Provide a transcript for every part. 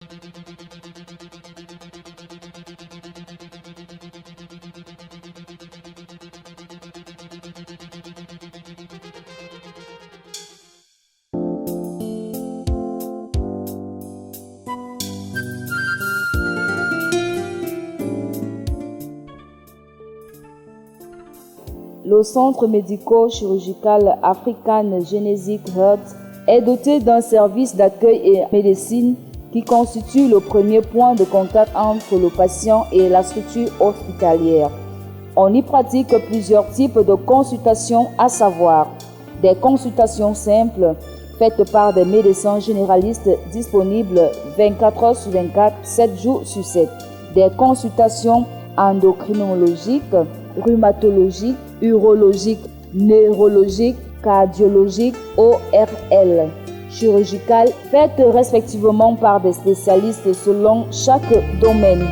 Le centre médico-chirurgical African Genetic Health est doté d'un service d'accueil et médecine qui constitue le premier point de contact entre le patient et la structure hospitalière. On y pratique plusieurs types de consultations, à savoir des consultations simples faites par des médecins généralistes disponibles 24 heures sur 24, 7 jours sur 7, des consultations endocrinologiques, rhumatologiques, urologiques, neurologiques, cardiologiques, ORL, chirurgicales, faites respectivement par des spécialistes selon chaque domaine.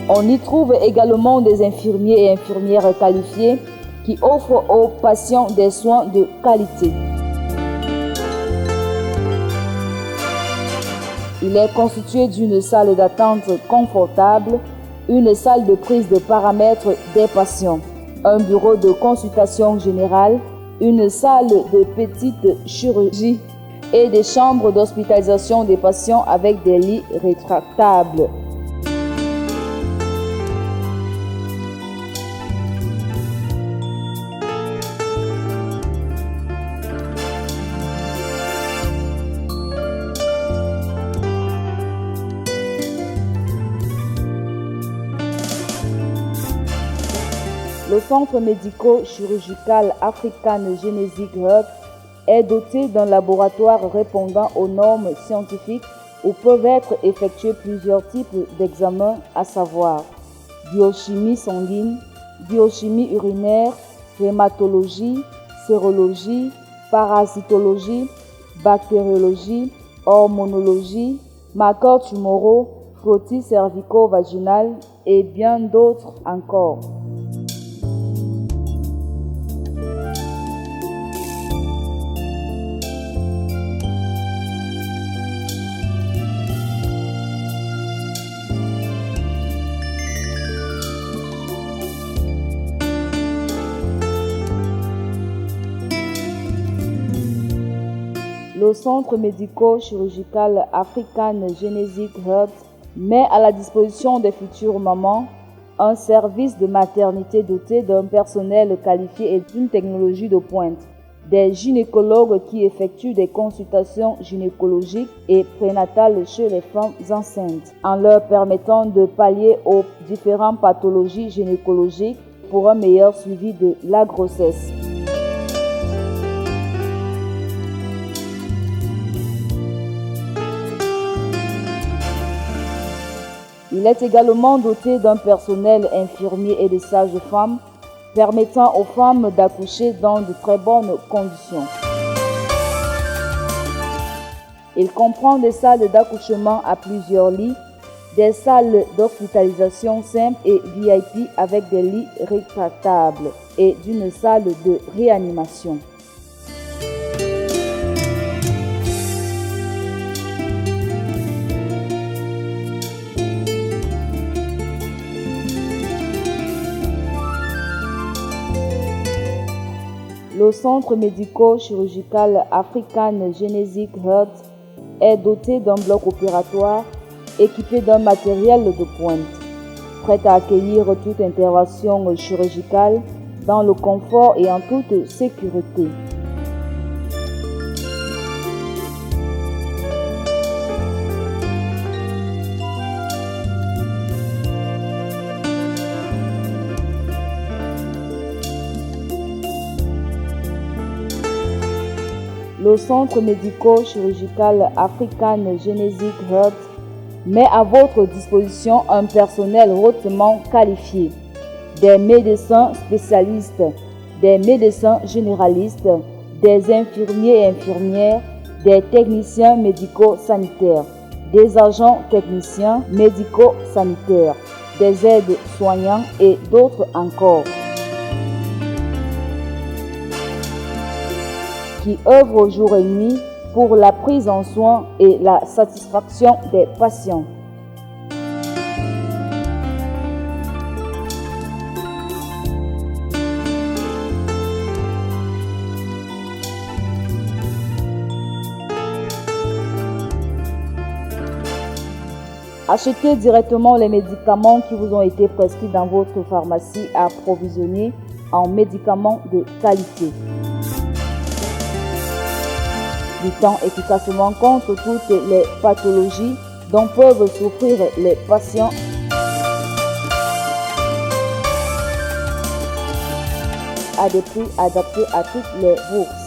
On y trouve également des infirmiers et infirmières qualifiés qui offrent aux patients des soins de qualité. Il est constitué d'une salle d'attente confortable, une salle de prise de paramètres des patients, un bureau de consultation générale, une salle de petite chirurgie et des chambres d'hospitalisation des patients avec des lits rétractables. Le centre médico-chirurgical African Genetic Health est doté d'un laboratoire répondant aux normes scientifiques où peuvent être effectués plusieurs types d'examens, à savoir biochimie sanguine, biochimie urinaire, hématologie, sérologie, parasitologie, bactériologie, hormonologie, marqueurs tumoraux, frottis cervico-vaginal et bien d'autres encore. Le centre médico-chirurgical African Genetic Health met à la disposition des futures mamans un service de maternité doté d'un personnel qualifié et d'une technologie de pointe, des gynécologues qui effectuent des consultations gynécologiques et prénatales chez les femmes enceintes, en leur permettant de pallier aux différentes pathologies gynécologiques pour un meilleur suivi de la grossesse. Il est également doté d'un personnel infirmier et de sages-femmes permettant aux femmes d'accoucher dans de très bonnes conditions. Il comprend des salles d'accouchement à plusieurs lits, des salles d'hospitalisation simple et VIP avec des lits rétractables et d'une salle de réanimation. Le centre médico-chirurgical African Genetic Health est doté d'un bloc opératoire équipé d'un matériel de pointe, prêt à accueillir toute intervention chirurgicale dans le confort et en toute sécurité. Le centre médico-chirurgical African Genetic Health met à votre disposition un personnel hautement qualifié, des médecins spécialistes, des médecins généralistes, des infirmiers et infirmières, des techniciens médico-sanitaires, des agents techniciens médico-sanitaires, des aides-soignants et d'autres encore. qui œuvrent jour et nuit pour la prise en soin et la satisfaction des patients. Achetez directement les médicaments qui vous ont été prescrits dans votre pharmacie approvisionnée en médicaments de qualité. Luttant efficacement contre toutes les pathologies dont peuvent souffrir les patients. À des prix adaptés à toutes les bourses.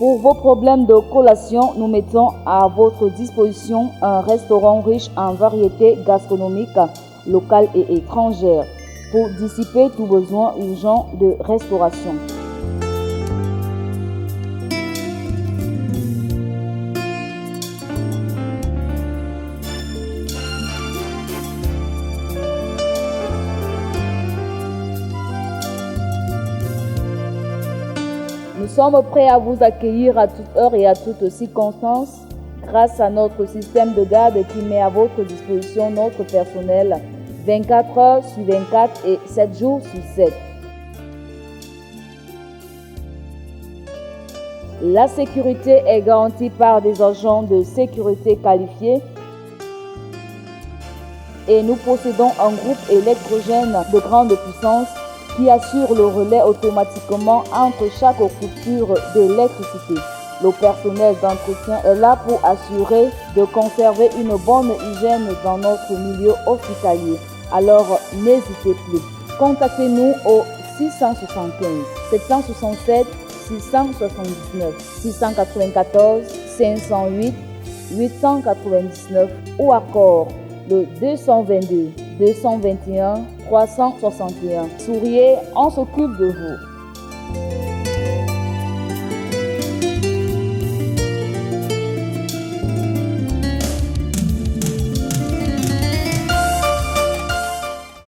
Pour vos problèmes de collation, nous mettons à votre disposition un restaurant riche en variétés gastronomiques locales et étrangères pour dissiper tout besoin urgent de restauration. Nous sommes prêts à vous accueillir à toute heure et à toutes circonstances grâce à notre système de garde qui met à votre disposition notre personnel 24 heures sur 24 et 7 jours sur 7. La sécurité est garantie par des agents de sécurité qualifiés et nous possédons un groupe électrogène de grande puissance qui assure le relais automatiquement entre chaque coupure d'électricité. Le personnel d'entretien est là pour assurer de conserver une bonne hygiène dans notre milieu hospitalier. Alors n'hésitez plus. Contactez-nous au 675 767 679 694 508 899 ou encore le 222 221 361. Souriez, on s'occupe de vous.